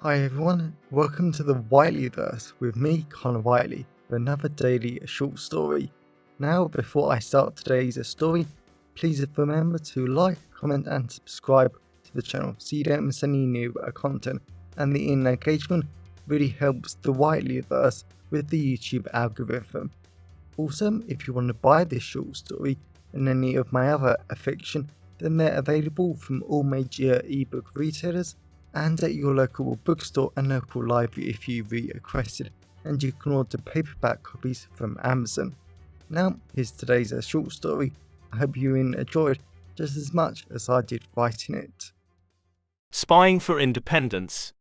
Hi everyone, welcome to the Whiteleyverse with me, Connor Whiteley, for another daily short story. Now, before I start today's story, please remember to like, comment and subscribe to the channel so you don't miss any new content, and the engagement really helps the Whiteleyverse with the YouTube algorithm. Also, if you want to buy this short story and any of my other fiction, then they're available from all major ebook retailers and at your local bookstore and local library if you requested, and you can order paperback copies from Amazon. Now, here's today's short story. I hope you enjoyed just as much as I did writing it. Spying for Independence.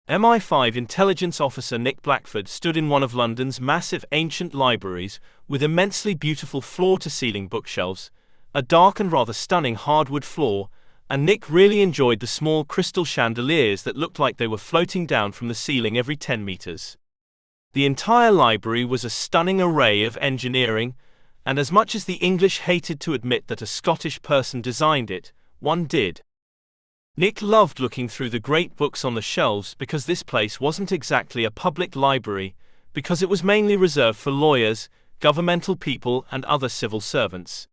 MI5 Intelligence Officer Nick Blackford stood in one of London's massive ancient libraries with immensely beautiful floor-to-ceiling bookshelves, a dark and rather stunning hardwood floor, and Nick really enjoyed the small crystal chandeliers that looked like they were floating down from the ceiling every 10 meters. The entire library was a stunning array of engineering, and as much as the English hated to admit that a Scottish person designed it, one did. Nick loved looking through the great books on the shelves because this place wasn't exactly a public library, because it was mainly reserved for lawyers, governmental people and other civil servants.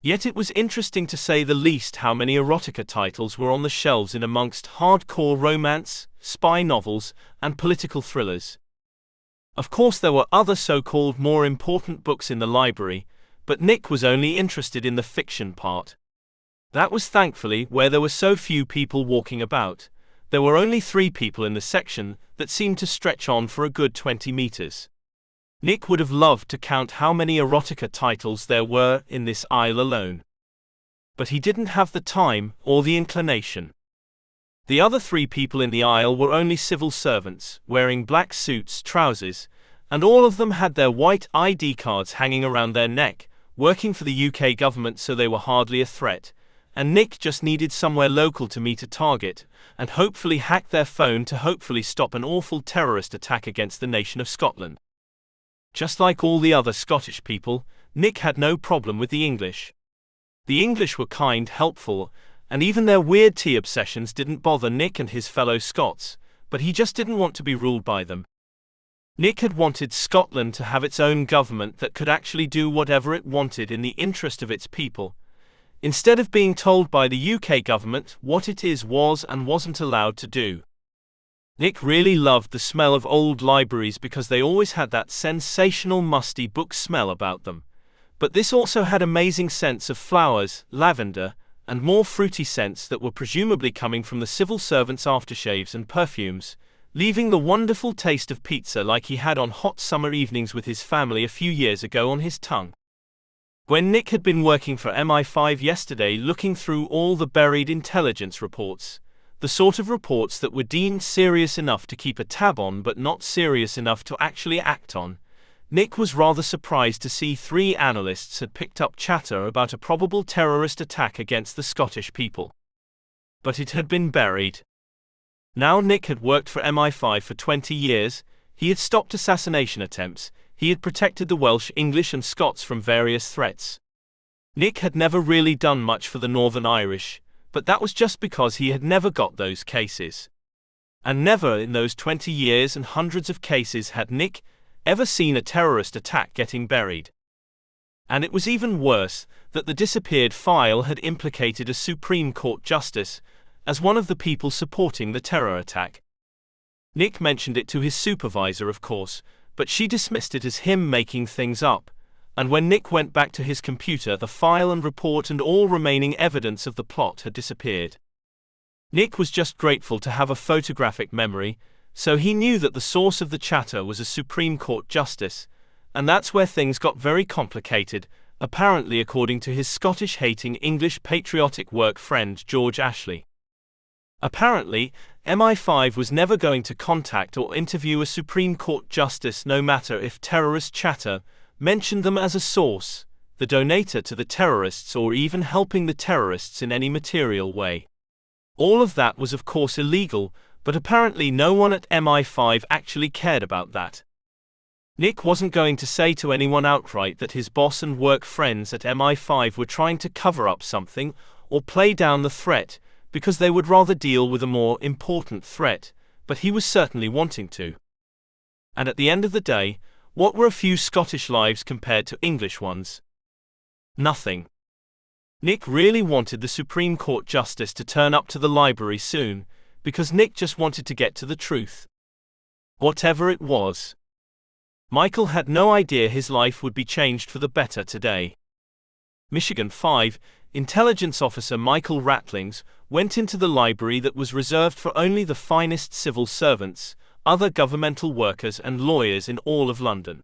Yet it was interesting to say the least how many erotica titles were on the shelves in amongst hardcore romance, spy novels, and political thrillers. Of course there were other so-called more important books in the library, but Nick was only interested in the fiction part. That was thankfully where there were so few people walking about. There were only 3 people in the section that seemed to stretch on for a good 20 meters. Nick would have loved to count how many erotica titles there were in this aisle alone. But he didn't have the time or the inclination. The other 3 people in the aisle were only civil servants, wearing black suits, trousers, and all of them had their white ID cards hanging around their neck, working for the UK government, so they were hardly a threat, and Nick just needed somewhere local to meet a target, and hopefully hack their phone to hopefully stop an awful terrorist attack against the nation of Scotland. Just like all the other Scottish people, Nick had no problem with the English. The English were kind, helpful, and even their weird tea obsessions didn't bother Nick and his fellow Scots, but he just didn't want to be ruled by them. Nick had wanted Scotland to have its own government that could actually do whatever it wanted in the interest of its people, instead of being told by the UK government what it was and wasn't allowed to do. Nick really loved the smell of old libraries because they always had that sensational musty book smell about them. But this also had amazing scents of flowers, lavender, and more fruity scents that were presumably coming from the civil servants' aftershaves and perfumes, leaving the wonderful taste of pizza like he had on hot summer evenings with his family a few years ago on his tongue. When Nick had been working for MI5 yesterday looking through all the buried intelligence reports, the sort of reports that were deemed serious enough to keep a tab on but not serious enough to actually act on, Nick was rather surprised to see 3 analysts had picked up chatter about a probable terrorist attack against the Scottish people. But it had been buried. Now Nick had worked for MI5 for 20 years, he had stopped assassination attempts, he had protected the Welsh, English and Scots from various threats. Nick had never really done much for the Northern Irish, but that was just because he had never got those cases. And never in those 20 years and hundreds of cases had Nick ever seen a terrorist attack getting buried. And it was even worse that the disappeared file had implicated a Supreme Court justice as one of the people supporting the terror attack. Nick mentioned it to his supervisor, of course, but she dismissed it as him making things up. And when Nick went back to his computer, the file and report and all remaining evidence of the plot had disappeared. Nick was just grateful to have a photographic memory, so he knew that the source of the chatter was a Supreme Court justice, and that's where things got very complicated, apparently according to his Scottish-hating English patriotic work friend George Ashley. Apparently, MI5 was never going to contact or interview a Supreme Court justice no matter if terrorist chatter mentioned them as a source, the donator to the terrorists or even helping the terrorists in any material way. All of that was of course illegal, but apparently no one at MI5 actually cared about that. Nick wasn't going to say to anyone outright that his boss and work friends at MI5 were trying to cover up something or play down the threat, because they would rather deal with a more important threat, but he was certainly wanting to. And at the end of the day, what were a few Scottish lives compared to English ones? Nothing. Nick really wanted the Supreme Court Justice to turn up to the library soon, because Nick just wanted to get to the truth. Whatever it was. Michael had no idea his life would be changed for the better today. MI5 Intelligence Officer Michael Rattlings went into the library that was reserved for only the finest civil servants, other governmental workers and lawyers in all of London.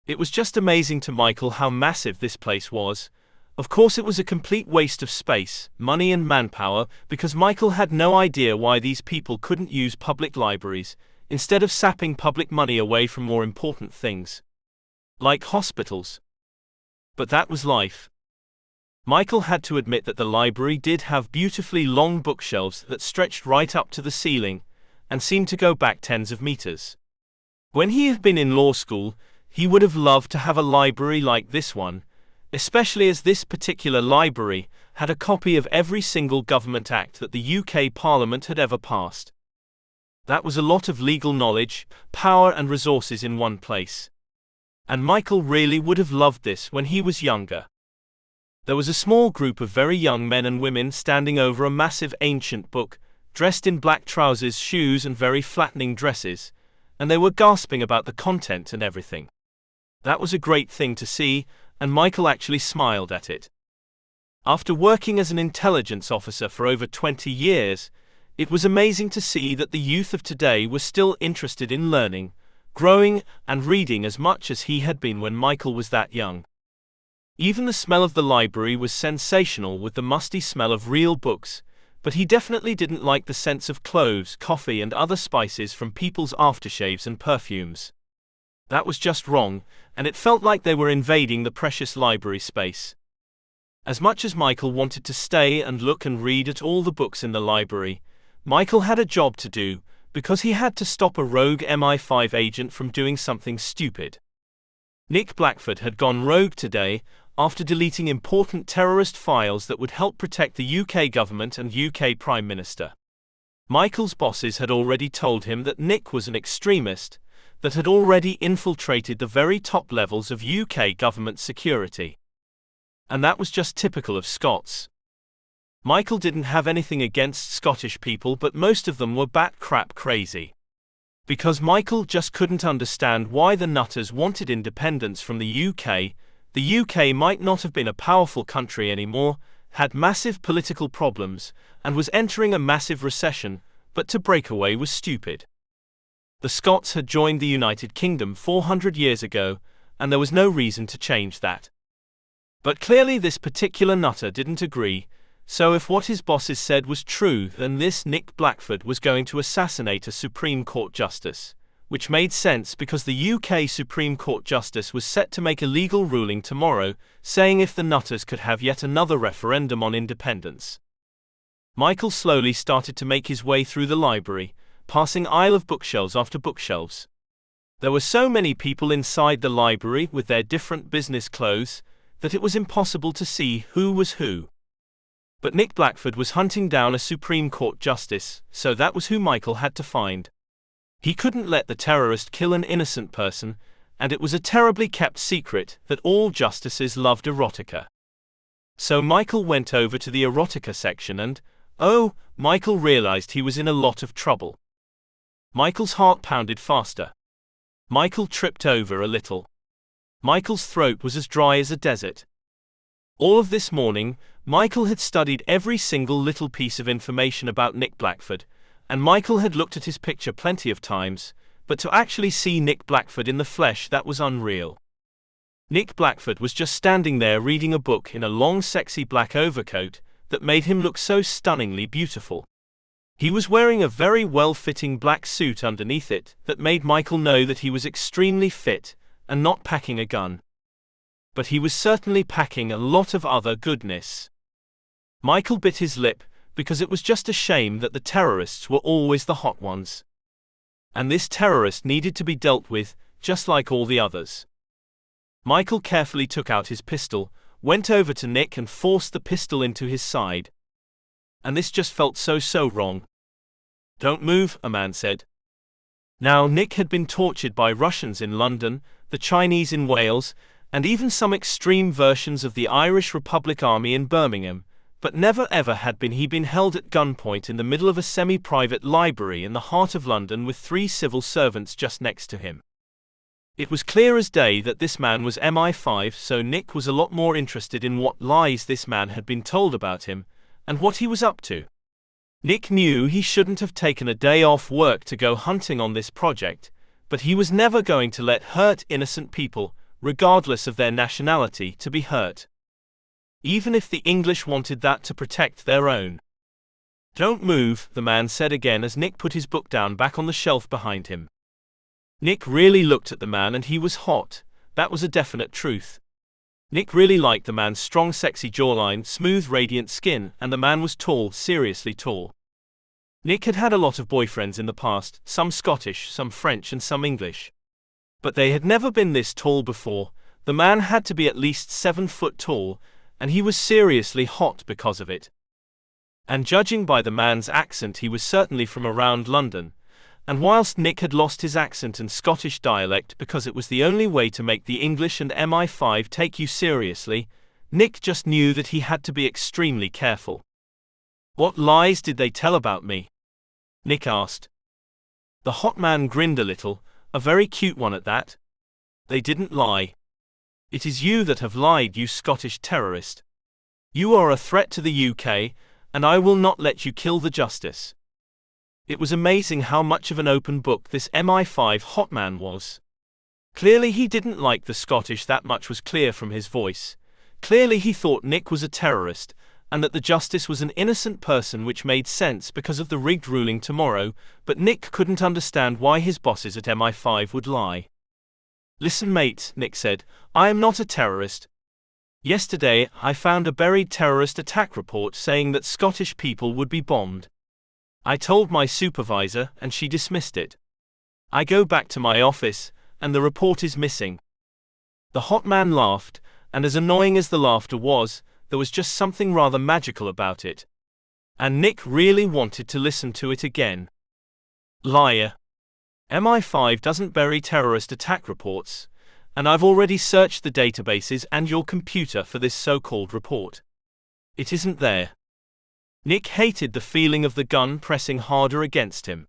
It was just amazing to Michael how massive this place was. Of course it was a complete waste of space, money and manpower, because Michael had no idea why these people couldn't use public libraries, instead of sapping public money away from more important things. Like hospitals. But that was life. Michael had to admit that the library did have beautifully long bookshelves that stretched right up to the ceiling, and seemed to go back tens of meters. When he had been in law school, he would have loved to have a library like this one, especially as this particular library had a copy of every single government act that the UK Parliament had ever passed. That was a lot of legal knowledge, power and resources in one place. And Michael really would have loved this when he was younger. There was a small group of very young men and women standing over a massive ancient book, dressed in black trousers, shoes and very flattering dresses, and they were gasping about the content and everything. That was a great thing to see, and Michael actually smiled at it. After working as an intelligence officer for over 20 years, it was amazing to see that the youth of today were still interested in learning, growing, and reading as much as he had been when Michael was that young. Even the smell of the library was sensational with the musty smell of real books, but he definitely didn't like the scents of cloves, coffee and other spices from people's aftershaves and perfumes. That was just wrong, and it felt like they were invading the precious library space. As much as Michael wanted to stay and look and read at all the books in the library, Michael had a job to do, because he had to stop a rogue MI5 agent from doing something stupid. Nick Blackford had gone rogue today, after deleting important terrorist files that would help protect the UK government and UK Prime Minister. Michael's bosses had already told him that Nick was an extremist, that had already infiltrated the very top levels of UK government security. And that was just typical of Scots. Michael didn't have anything against Scottish people, but most of them were bat crap crazy. Because Michael just couldn't understand why the nutters wanted independence from the UK. The UK might not have been a powerful country anymore, had massive political problems, and was entering a massive recession, but to break away was stupid. The Scots had joined the United Kingdom 400 years ago, and there was no reason to change that. But clearly this particular nutter didn't agree, so if what his bosses said was true, then this Nick Blackford was going to assassinate a Supreme Court Justice, which made sense because the UK Supreme Court Justice was set to make a legal ruling tomorrow, saying if the nutters could have yet another referendum on independence. Michael slowly started to make his way through the library, passing aisle of bookshelves after bookshelves. There were so many people inside the library with their different business clothes, that it was impossible to see who was who. But Nick Blackford was hunting down a Supreme Court Justice, so that was who Michael had to find. He couldn't let the terrorist kill an innocent person, and it was a terribly kept secret that all justices loved erotica. So Michael went over to the erotica section and, oh, Michael realized he was in a lot of trouble. Michael's heart pounded faster. Michael tripped over a little. Michael's throat was as dry as a desert. All of this morning, Michael had studied every single little piece of information about Nick Blackford, and Michael had looked at his picture plenty of times, but to actually see Nick Blackford in the flesh, that was unreal. Nick Blackford was just standing there reading a book in a long sexy black overcoat that made him look so stunningly beautiful. He was wearing a very well-fitting black suit underneath it that made Michael know that he was extremely fit and not packing a gun. But he was certainly packing a lot of other goodness. Michael bit his lip, because it was just a shame that the terrorists were always the hot ones. And this terrorist needed to be dealt with, just like all the others. Michael carefully took out his pistol, went over to Nick and forced the pistol into his side. And this just felt so wrong. "Don't move," a man said. Now, Nick had been tortured by Russians in London, the Chinese in Wales, and even some extreme versions of the Irish Republic Army in Birmingham, but never ever had he been held at gunpoint in the middle of a semi-private library in the heart of London with 3 civil servants just next to him. It was clear as day that this man was MI5, so Nick was a lot more interested in what lies this man had been told about him, and what he was up to. Nick knew he shouldn't have taken a day off work to go hunting on this project, but he was never going to let hurt innocent people, regardless of their nationality, to be hurt. Even if the English wanted that to protect their own. "Don't move," the man said again as Nick put his book down back on the shelf behind him. Nick really looked at the man and he was hot, that was a definite truth. Nick really liked the man's strong sexy jawline, smooth radiant skin, and the man was tall, seriously tall. Nick had had a lot of boyfriends in the past, some Scottish, some French and some English. But they had never been this tall before. The man had to be at least 7 foot tall, and he was seriously hot because of it. And judging by the man's accent, he was certainly from around London. And whilst Nick had lost his accent and Scottish dialect because it was the only way to make the English and MI5 take you seriously, Nick just knew that he had to be extremely careful. "What lies did they tell about me?" Nick asked. The hot man grinned a little, a very cute one at that. "They didn't lie. It is you that have lied, you Scottish terrorist. You are a threat to the UK, and I will not let you kill the justice." It was amazing how much of an open book this MI5 hot man was. Clearly he didn't like the Scottish, that much was clear from his voice. Clearly he thought Nick was a terrorist, and that the justice was an innocent person, which made sense because of the rigged ruling tomorrow, but Nick couldn't understand why his bosses at MI5 would lie. "Listen mate," Nick said, "I am not a terrorist. Yesterday I found a buried terrorist attack report saying that Scottish people would be bombed. I told my supervisor and she dismissed it. I go back to my office and the report is missing." The hot man laughed, and as annoying as the laughter was, there was just something rather magical about it. And Nick really wanted to listen to it again. "Liar. MI5 doesn't bury terrorist attack reports, and I've already searched the databases and your computer for this so-called report. It isn't there." Nick hated the feeling of the gun pressing harder against him.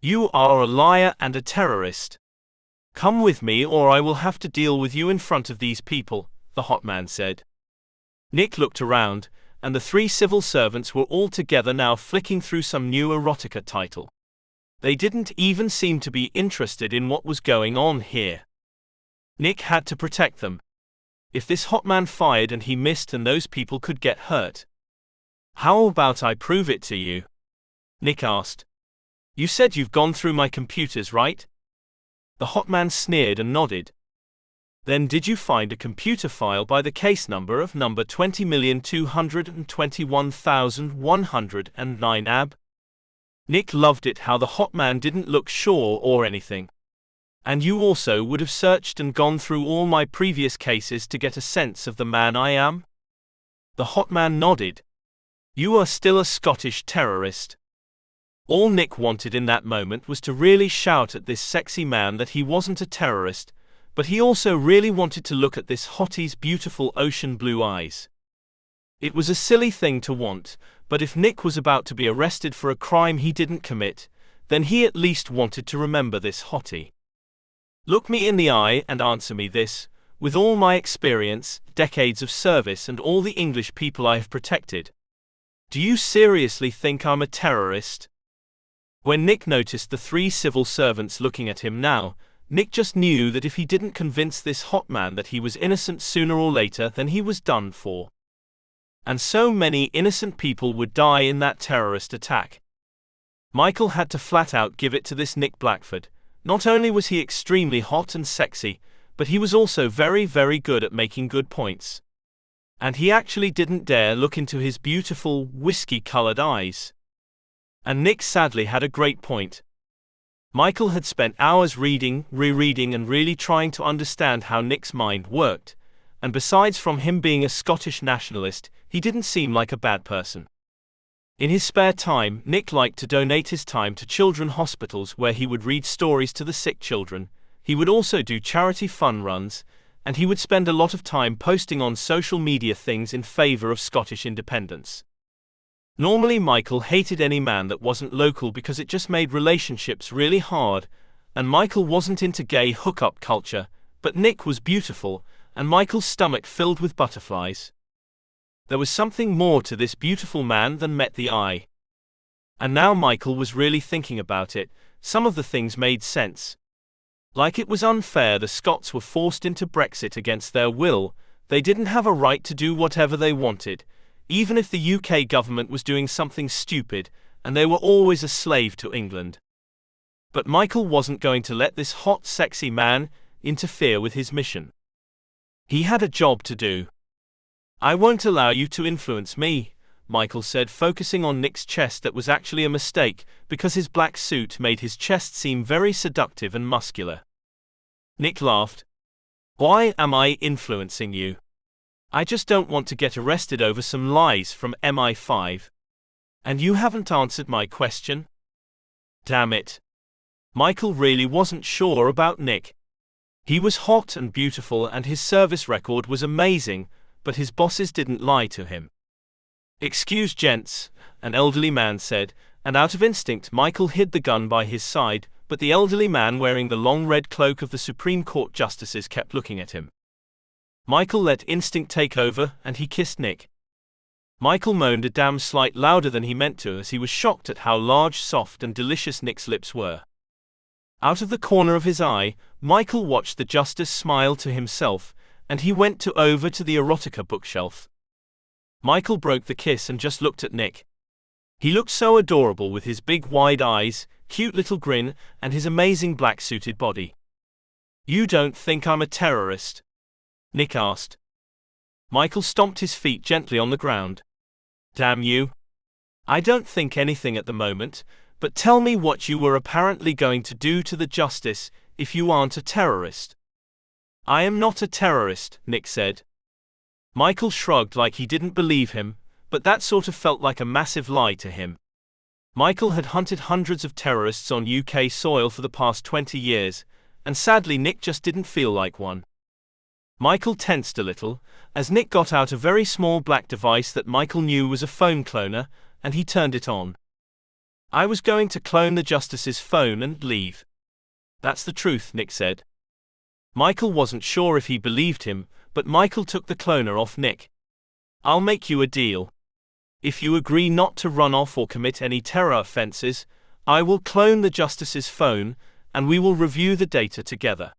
"You are a liar and a terrorist. Come with me or I will have to deal with you in front of these people," the hot man said. Nick looked around, and the 3 civil servants were all together now flicking through some new erotica title. They didn't even seem to be interested in what was going on here. Nick had to protect them. If this hot man fired and he missed and those people could get hurt. "How about I prove it to you?" Nick asked. "You said you've gone through my computers, right?" The hot man sneered and nodded. "Then did you find a computer file by the case number of number 20,221,109 AB? Nick loved it how the hot man didn't look sure or anything. "And you also would have searched and gone through all my previous cases to get a sense of the man I am?" The hot man nodded. "You are still a Scottish terrorist." All Nick wanted in that moment was to really shout at this sexy man that he wasn't a terrorist, but he also really wanted to look at this hottie's beautiful ocean blue eyes. It was a silly thing to want, but if Nick was about to be arrested for a crime he didn't commit, then he at least wanted to remember this hottie. "Look me in the eye and answer me this, with all my experience, decades of service and all the English people I have protected. Do you seriously think I'm a terrorist?" When Nick noticed the 3 civil servants looking at him now, Nick just knew that if he didn't convince this hot man that he was innocent sooner or later, then he was done for. And so many innocent people would die in that terrorist attack. Michael had to flat out give it to this Nick Blackford. Not only was he extremely hot and sexy, but he was also very, very good at making good points. And he actually didn't dare look into his beautiful, whiskey-colored eyes. And Nick sadly had a great point. Michael had spent hours reading, rereading and really trying to understand how Nick's mind worked, and besides from him being a Scottish nationalist, he didn't seem like a bad person. In his spare time, Nick liked to donate his time to children's hospitals where he would read stories to the sick children. He would also do charity fun runs, and he would spend a lot of time posting on social media things in favor of Scottish independence. Normally Michael hated any man that wasn't local because it just made relationships really hard, and Michael wasn't into gay hookup culture, but Nick was beautiful, and Michael's stomach filled with butterflies. There was something more to this beautiful man than met the eye. And now Michael was really thinking about it. Some of the things made sense. Like it was unfair the Scots were forced into Brexit against their will. They didn't have a right to do whatever they wanted, even if the UK government was doing something stupid, and they were always a slave to England. But Michael wasn't going to let this hot, sexy man interfere with his mission. He had a job to do. "I won't allow you to influence me," Michael said, focusing on Nick's chest. That was actually a mistake, because his black suit made his chest seem very seductive and muscular. Nick laughed. "Why am I influencing you? I just don't want to get arrested over some lies from MI5. And you haven't answered my question?" Damn it. Michael really wasn't sure about Nick. He was hot and beautiful and his service record was amazing, but his bosses didn't lie to him. "Excuse gents," an elderly man said, and out of instinct Michael hid the gun by his side, but the elderly man wearing the long red cloak of the Supreme Court justices kept looking at him. Michael let instinct take over and he kissed Nick. Michael moaned a damn slight louder than he meant to as he was shocked at how large, soft and delicious Nick's lips were. Out of the corner of his eye, Michael watched the justice smile to himself, and he went over to the erotica bookshelf. Michael broke the kiss and just looked at Nick. He looked so adorable with his big wide eyes, cute little grin, and his amazing black suited body. "You don't think I'm a terrorist?" Nick asked. Michael stomped his feet gently on the ground. "Damn you. I don't think anything at the moment, but tell me what you were apparently going to do to the justice if you aren't a terrorist." "I am not a terrorist," Nick said. Michael shrugged like he didn't believe him, but that sort of felt like a massive lie to him. Michael had hunted hundreds of terrorists on UK soil for the past 20 years, and sadly Nick just didn't feel like one. Michael tensed a little, as Nick got out a very small black device that Michael knew was a phone cloner, and he turned it on. "I was going to clone the justice's phone and leave." "That's the truth," Nick said. Michael wasn't sure if he believed him, but Michael took the cloner off Nick. "I'll make you a deal. If you agree not to run off or commit any terror offenses, I will clone the justice's phone, and we will review the data together."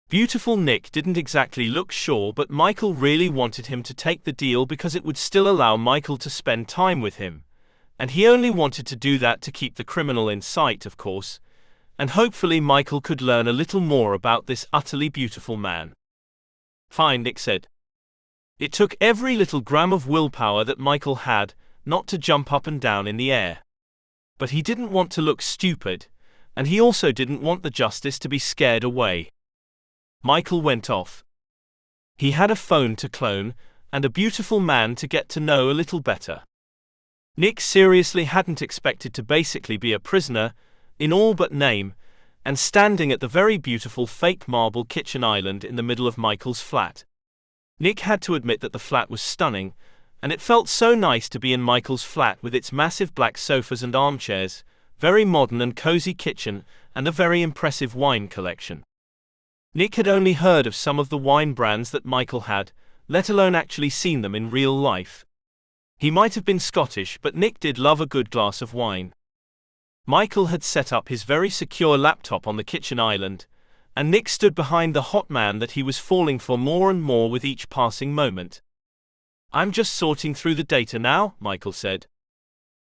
Beautiful Nick didn't exactly look sure, but Michael really wanted him to take the deal because it would still allow Michael to spend time with him. And he only wanted to do that to keep the criminal in sight, of course. And hopefully Michael could learn a little more about this utterly beautiful man. "Fine," Nick said. It took every little gram of willpower that Michael had not to jump up and down in the air. But he didn't want to look stupid, and he also didn't want the justice to be scared away. Michael went off. He had a phone to clone, and a beautiful man to get to know a little better. Nick seriously hadn't expected to basically be a prisoner, in all but name, and standing at the very beautiful fake marble kitchen island in the middle of Michael's flat. Nick had to admit that the flat was stunning, and it felt so nice to be in Michael's flat with its massive black sofas and armchairs, very modern and cozy kitchen, and a very impressive wine collection. Nick had only heard of some of the wine brands that Michael had, let alone actually seen them in real life. He might have been Scottish, but Nick did love a good glass of wine. Michael had set up his very secure laptop on the kitchen island, and Nick stood behind the hot man that he was falling for more and more with each passing moment. "I'm just sorting through the data now," Michael said.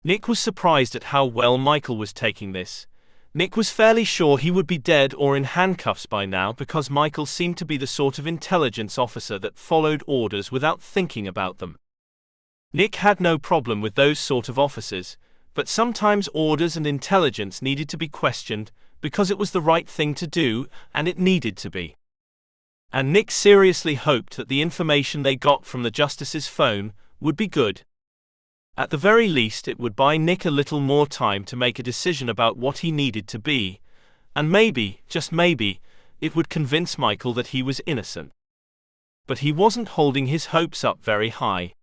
Nick was surprised at how well Michael was taking this. Nick was fairly sure he would be dead or in handcuffs by now because Michael seemed to be the sort of intelligence officer that followed orders without thinking about them. Nick had no problem with those sort of officers, but sometimes orders and intelligence needed to be questioned because it was the right thing to do, and it needed to be. And Nick seriously hoped that the information they got from the justice's phone would be good. At the very least, it would buy Nick a little more time to make a decision about what he needed to be, and maybe, just maybe, it would convince Michael that he was innocent. But he wasn't holding his hopes up very high.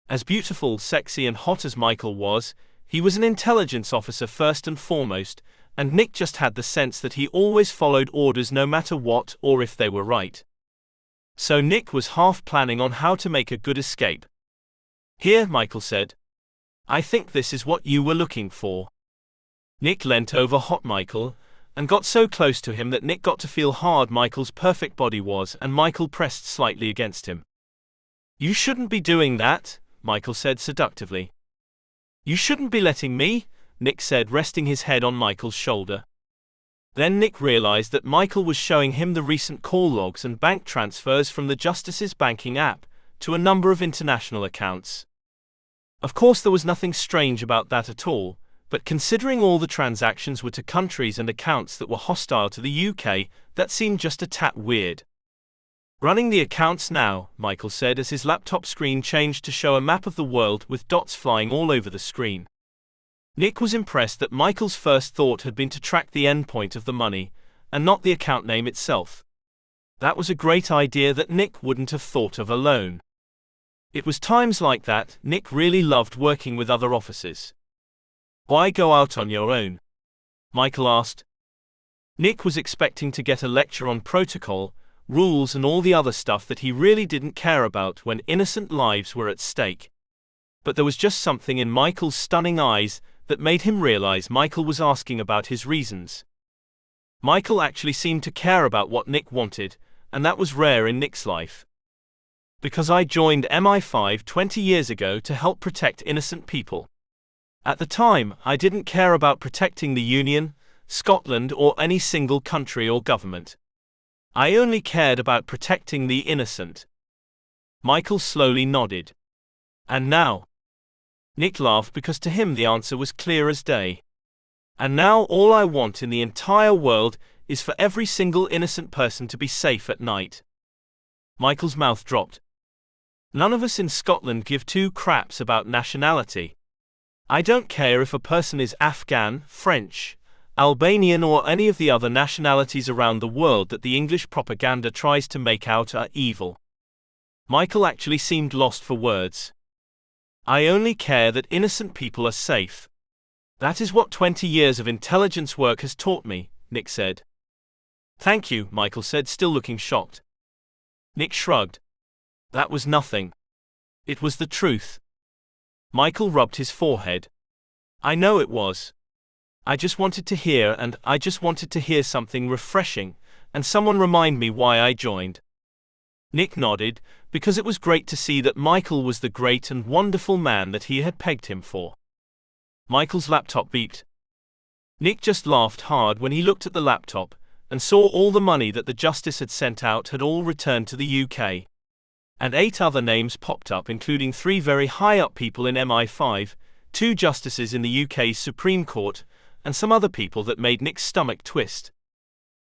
As beautiful, sexy, and hot as Michael was, he was an intelligence officer first and foremost, and Nick just had the sense that he always followed orders no matter what or if they were right. So Nick was half planning on how to make a good escape. "Here," Michael said. "I think this is what you were looking for." Nick leant over hot Michael, and got so close to him that Nick got to feel hard Michael's perfect body was, and Michael pressed slightly against him. "You shouldn't be doing that," Michael said seductively. "You shouldn't be letting me," Nick said, resting his head on Michael's shoulder. Then Nick realized that Michael was showing him the recent call logs and bank transfers from the Justice's banking app to a number of international accounts. Of course, there was nothing strange about that at all, but considering all the transactions were to countries and accounts that were hostile to the UK, that seemed just a tad weird. "Running the accounts now," Michael said as his laptop screen changed to show a map of the world with dots flying all over the screen. Nick was impressed that Michael's first thought had been to track the endpoint of the money, and not the account name itself. That was a great idea that Nick wouldn't have thought of alone. It was times like that Nick really loved working with other officers. "Why go out on your own?" Michael asked. Nick was expecting to get a lecture on protocol, rules, and all the other stuff that he really didn't care about when innocent lives were at stake. But there was just something in Michael's stunning eyes that made him realize Michael was asking about his reasons. Michael actually seemed to care about what Nick wanted, and that was rare in Nick's life. "Because I joined MI5 20 years ago to help protect innocent people. At the time, I didn't care about protecting the Union, Scotland, or any single country or government. I only cared about protecting the innocent." Michael slowly nodded. "And now?" Nick laughed because to him the answer was clear as day. "And now all I want in the entire world is for every single innocent person to be safe at night." Michael's mouth dropped. "None of us in Scotland give two craps about nationality. I don't care if a person is Afghan, French, Albanian, or any of the other nationalities around the world that the English propaganda tries to make out are evil." Michael actually seemed lost for words. "I only care that innocent people are safe. That is what 20 years of intelligence work has taught me," Nick said. "Thank you," Michael said, still looking shocked. Nick shrugged. "That was nothing. It was the truth." Michael rubbed his forehead. "I know it was. I just wanted to hear, and I just wanted to hear something refreshing, and someone remind me why I joined." Nick nodded, because it was great to see that Michael was the great and wonderful man that he had pegged him for. Michael's laptop beeped. Nick just laughed hard when he looked at the laptop, and saw all the money that the Justice had sent out had all returned to the UK. And 8 other names popped up, including 3 very high-up people in MI5, 2 justices in the UK's Supreme Court, and some other people that made Nick's stomach twist.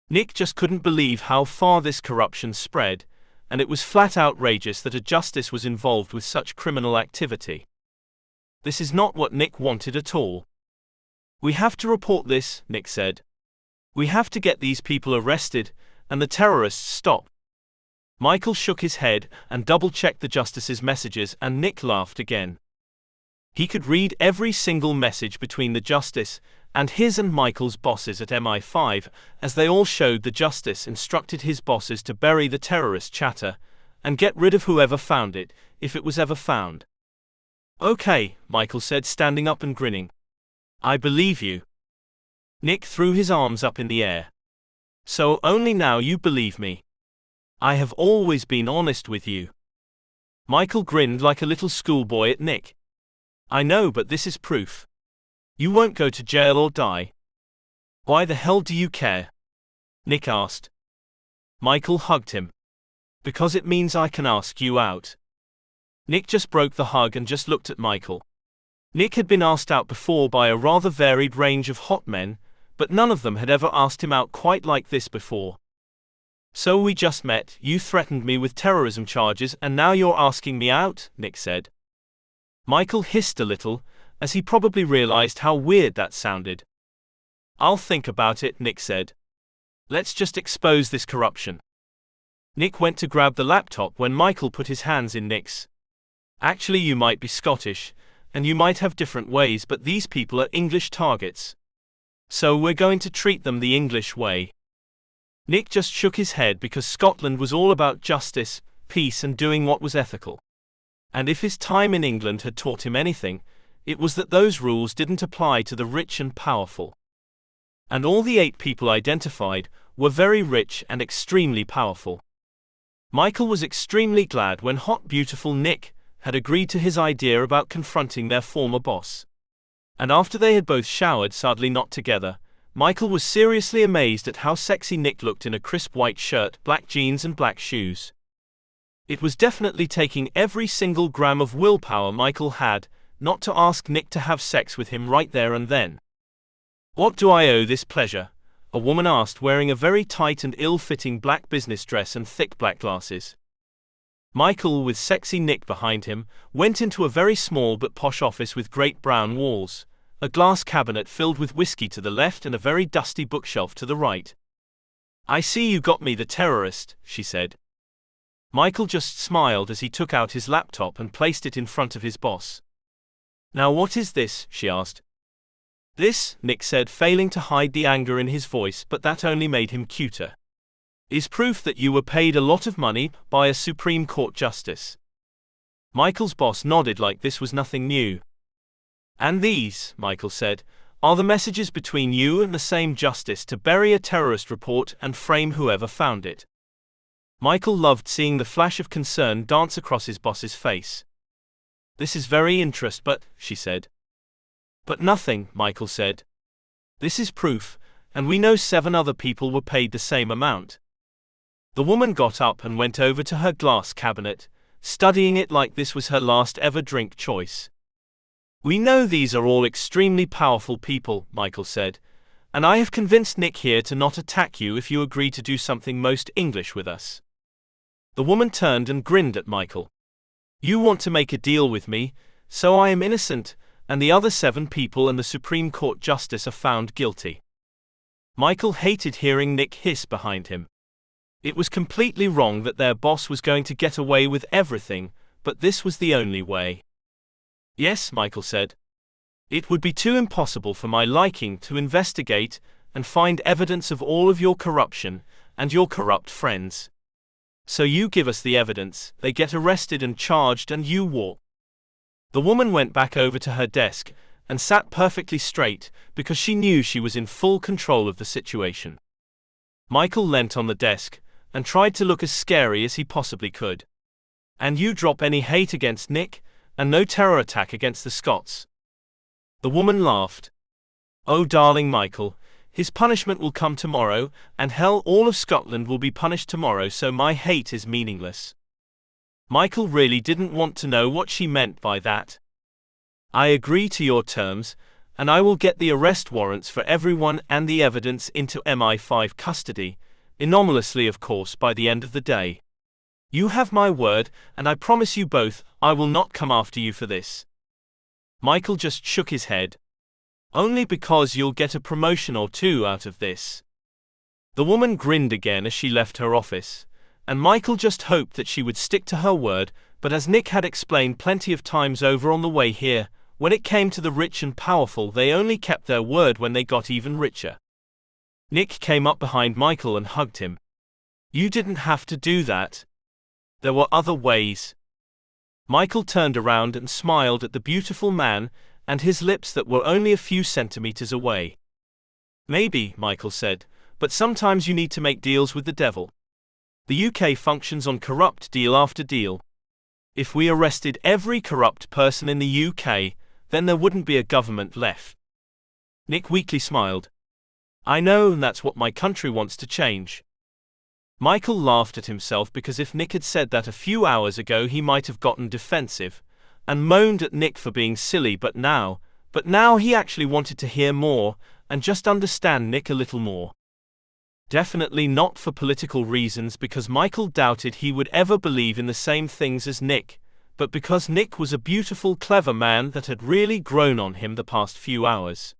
Nick just couldn't believe how far this corruption spread, and it was flat outrageous that a justice was involved with such criminal activity. This is not what Nick wanted at all. "We have to report this," Nick said. "We have to get these people arrested, and the terrorists stopped." Michael shook his head and double-checked the justice's messages, and Nick laughed again. He could read every single message between the justice and his and Michael's bosses at MI5, as they all showed the justice instructed his bosses to bury the terrorist chatter and get rid of whoever found it, if it was ever found. "Okay," Michael said, standing up and grinning. "I believe you." Nick threw his arms up in the air. "So only now you believe me. I have always been honest with you." Michael grinned like a little schoolboy at Nick. "I know, but this is proof. You won't go to jail or die." "Why the hell do you care?" Nick asked. Michael hugged him. "Because it means I can ask you out." Nick just broke the hug and just looked at Michael. Nick had been asked out before by a rather varied range of hot men, but none of them had ever asked him out quite like this before. "So we just met, you threatened me with terrorism charges, and now you're asking me out?" Nick said. Michael hissed a little, as he probably realized how weird that sounded. "I'll think about it," Nick said. "Let's just expose this corruption." Nick went to grab the laptop when Michael put his hands in Nick's. "Actually, you might be Scottish, and you might have different ways, but these people are English targets. So we're going to treat them the English way." Nick just shook his head because Scotland was all about justice, peace, and doing what was ethical. And if his time in England had taught him anything, it was that those rules didn't apply to the rich and powerful. And all the 8 people identified were very rich and extremely powerful. Michael was extremely glad when hot, beautiful Nick had agreed to his idea about confronting their former boss. And after they had both showered, sadly not together, Michael was seriously amazed at how sexy Nick looked in a crisp white shirt, black jeans, and black shoes. It was definitely taking every single gram of willpower Michael had not to ask Nick to have sex with him right there and then. "What do I owe this pleasure?" a woman asked, wearing a very tight and ill-fitting black business dress and thick black glasses. Michael, with sexy Nick behind him, went into a very small but posh office with great brown walls, a glass cabinet filled with whiskey to the left and a very dusty bookshelf to the right. "I see you got me the terrorist," she said. Michael just smiled as he took out his laptop and placed it in front of his boss. "Now what is this?" she asked. "This," Nick said, failing to hide the anger in his voice, but that only made him cuter, "is proof that you were paid a lot of money by a Supreme Court justice." Michael's boss nodded like this was nothing new. "And these," Michael said, "are the messages between you and the same justice to bury a terrorist report and frame whoever found it." Michael loved seeing the flash of concern dance across his boss's face. "This is very interesting, but," she said. "But nothing," Michael said. "This is proof, and we know 7 other people were paid the same amount." The woman got up and went over to her glass cabinet, studying it like this was her last ever drink choice. "We know these are all extremely powerful people," Michael said, "and I have convinced Nick here to not attack you if you agree to do something most English with us." The woman turned and grinned at Michael. "You want to make a deal with me, so I am innocent, and the other 7 people and the Supreme Court justice are found guilty." Michael hated hearing Nick hiss behind him. It was completely wrong that their boss was going to get away with everything, but this was the only way. "Yes," Michael said. "It would be too impossible for my liking to investigate and find evidence of all of your corruption and your corrupt friends. So you give us the evidence, they get arrested and charged, and you walk." The woman went back over to her desk and sat perfectly straight because she knew she was in full control of the situation. Michael leant on the desk and tried to look as scary as he possibly could. "And you drop any hate against Nick, and no terror attack against the Scots?" The woman laughed. "Oh darling Michael, his punishment will come tomorrow, and hell, all of Scotland will be punished tomorrow, so my hate is meaningless." Michael really didn't want to know what she meant by that. "I agree to your terms, and I will get the arrest warrants for everyone and the evidence into MI5 custody, anonymously of course, by the end of the day. You have my word, and I promise you both, I will not come after you for this." Michael just shook his head. "Only because you'll get a promotion or 2 out of this." The woman grinned again as she left her office, and Michael just hoped that she would stick to her word, but as Nick had explained plenty of times over on the way here, when it came to the rich and powerful, they only kept their word when they got even richer. Nick came up behind Michael and hugged him. "You didn't have to do that. There were other ways." Michael turned around and smiled at the beautiful man and his lips that were only a few centimeters away. "Maybe," Michael said, "but sometimes you need to make deals with the devil. The UK functions on corrupt deal after deal. If we arrested every corrupt person in the UK, then there wouldn't be a government left." Nick weakly smiled. "I know, and that's what my country wants to change." Michael laughed at himself because if Nick had said that a few hours ago, he might have gotten defensive and moaned at Nick for being silly, but now he actually wanted to hear more and just understand Nick a little more. Definitely not for political reasons, because Michael doubted he would ever believe in the same things as Nick, but because Nick was a beautiful, clever man that had really grown on him the past few hours.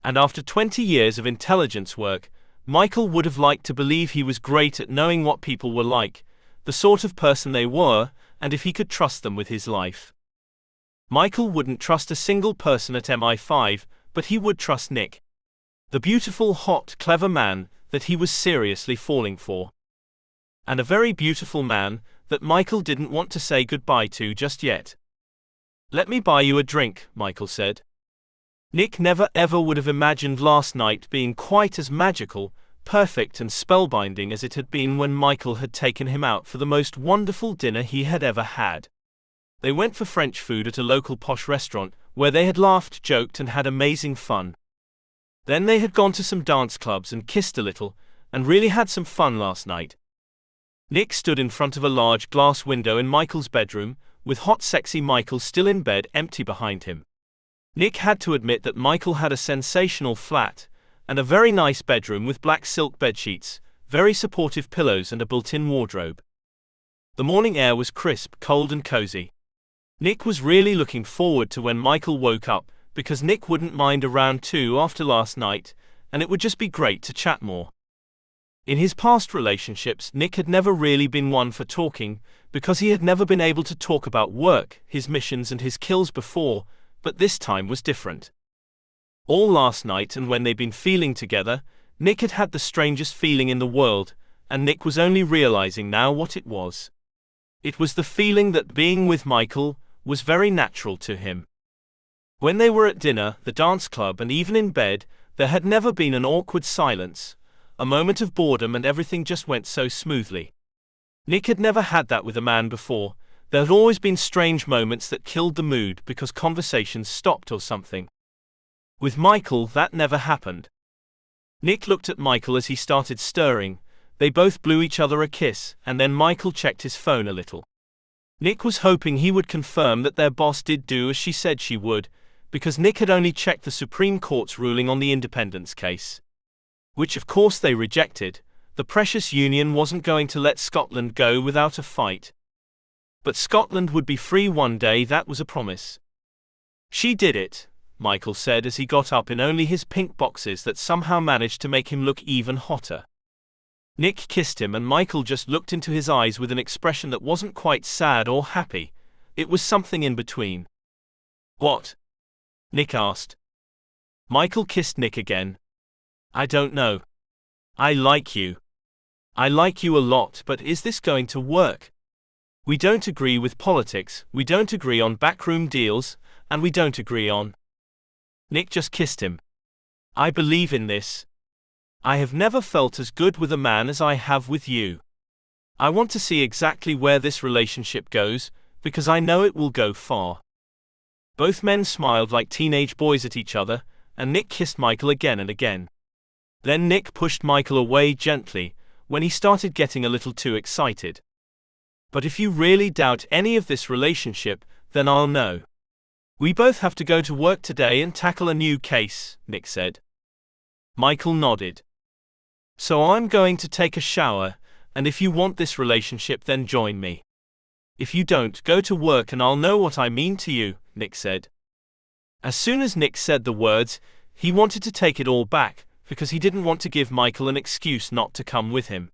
And after 20 years of intelligence work, Michael would have liked to believe he was great at knowing what people were like, the sort of person they were, and if he could trust them with his life. Michael wouldn't trust a single person at MI5, but he would trust Nick, the beautiful, hot, clever man that he was seriously falling for. And a very beautiful man that Michael didn't want to say goodbye to just yet. "Let me buy you a drink," Michael said. Nick never ever would have imagined last night being quite as magical, perfect and spellbinding as it had been when Michael had taken him out for the most wonderful dinner he had ever had. They went for French food at a local posh restaurant, where they had laughed, joked and had amazing fun. Then they had gone to some dance clubs and kissed a little, and really had some fun last night. Nick stood in front of a large glass window in Michael's bedroom, with hot sexy Michael still in bed, empty behind him. Nick had to admit that Michael had a sensational flat, and a very nice bedroom with black silk bedsheets, very supportive pillows and a built-in wardrobe. The morning air was crisp, cold and cozy. Nick was really looking forward to when Michael woke up, because Nick wouldn't mind a round two after last night, and it would just be great to chat more. In his past relationships, Nick had never really been one for talking, because he had never been able to talk about work, his missions and his kills before, but this time was different. All last night and when they'd been feeling together, Nick had had the strangest feeling in the world, and Nick was only realizing now what it was. It was the feeling that being with Michael was very natural to him. When they were at dinner, the dance club and even in bed, there had never been an awkward silence, a moment of boredom, and everything just went so smoothly. Nick had never had that with a man before. There had always been strange moments that killed the mood because conversations stopped or something. With Michael, that never happened. Nick looked at Michael as he started stirring. They both blew each other a kiss, and then Michael checked his phone a little. Nick was hoping he would confirm that their boss did do as she said she would, because Nick had only checked the Supreme Court's ruling on the independence case, which of course they rejected. The precious Union wasn't going to let Scotland go without a fight. But Scotland would be free one day, that was a promise. "She did it," Michael said as he got up in only his pink boxes that somehow managed to make him look even hotter. Nick kissed him and Michael just looked into his eyes with an expression that wasn't quite sad or happy. It was something in between. "What?" Nick asked. Michael kissed Nick again. "I don't know. I like you. I like you a lot, but is this going to work? We don't agree with politics, we don't agree on backroom deals, and we don't agree on..." Nick just kissed him. "I believe in this. I have never felt as good with a man as I have with you. I want to see exactly where this relationship goes, because I know it will go far." Both men smiled like teenage boys at each other, and Nick kissed Michael again and again. Then Nick pushed Michael away gently, when he started getting a little too excited. "But if you really doubt any of this relationship, then I'll know. We both have to go to work today and tackle a new case," Nick said. Michael nodded. "So I'm going to take a shower, and if you want this relationship then join me. If you don't, go to work and I'll know what I mean to you," Nick said. As soon as Nick said the words, he wanted to take it all back, because he didn't want to give Michael an excuse not to come with him.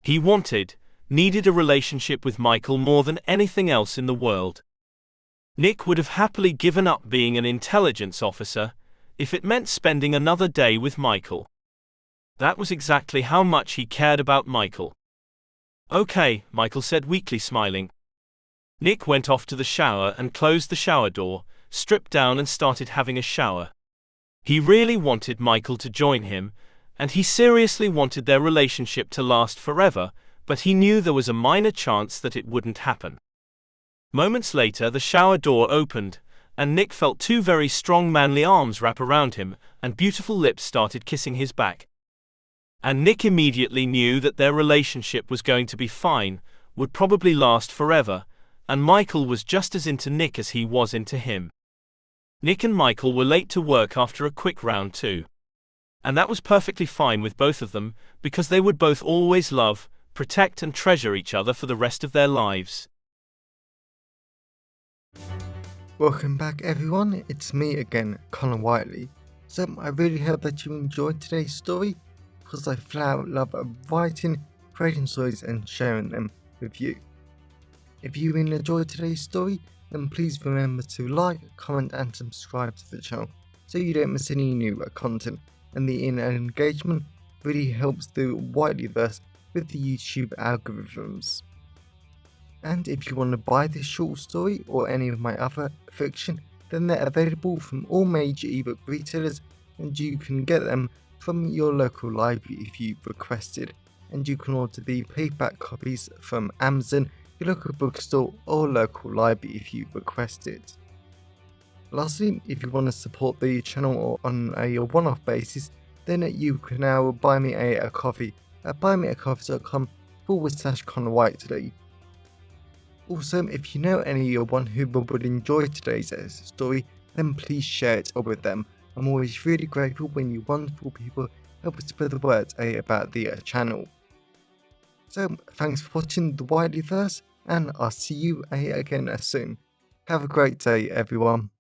He needed a relationship with Michael more than anything else in the world. Nick would have happily given up being an intelligence officer if it meant spending another day with Michael. That was exactly how much he cared about Michael. "Okay," Michael said weakly, smiling. Nick went off to the shower and closed the shower door, stripped down and started having a shower. He really wanted Michael to join him, and he seriously wanted their relationship to last forever, but he knew there was a minor chance that it wouldn't happen. Moments later, the shower door opened, and Nick felt two very strong manly arms wrap around him, and beautiful lips started kissing his back. And Nick immediately knew that their relationship was going to be fine, would probably last forever, and Michael was just as into Nick as he was into him. Nick and Michael were late to work after a quick round two. And that was perfectly fine with both of them, because they would both always love, protect and treasure each other for the rest of their lives. Welcome back everyone, it's me again, Connor Whiteley. So I really hope that you enjoyed today's story, because I flat out love writing, creating stories and sharing them with you. If you really enjoyed today's story, then please remember to like, comment and subscribe to the channel so you don't miss any new content, and the engagement really helps the Whiteleyverse with the YouTube algorithms. And if you want to buy this short story or any of my other fiction, then they're available from all major ebook retailers, and you can get them from your local library if you requested, and you can order the paperback copies from Amazon, your local bookstore or local library if you request it. Lastly, if you want to support the channel on a one-off basis, then you can now buy me a coffee at buymeacoffee.com/Connor Whiteley. Also, if you know anyone who would enjoy today's story, then please share it with them. I'm always really grateful when you wonderful people help spread the word about the channel. So, thanks for watching the Whiteleyverse, and I'll see you again soon. Have a great day, everyone.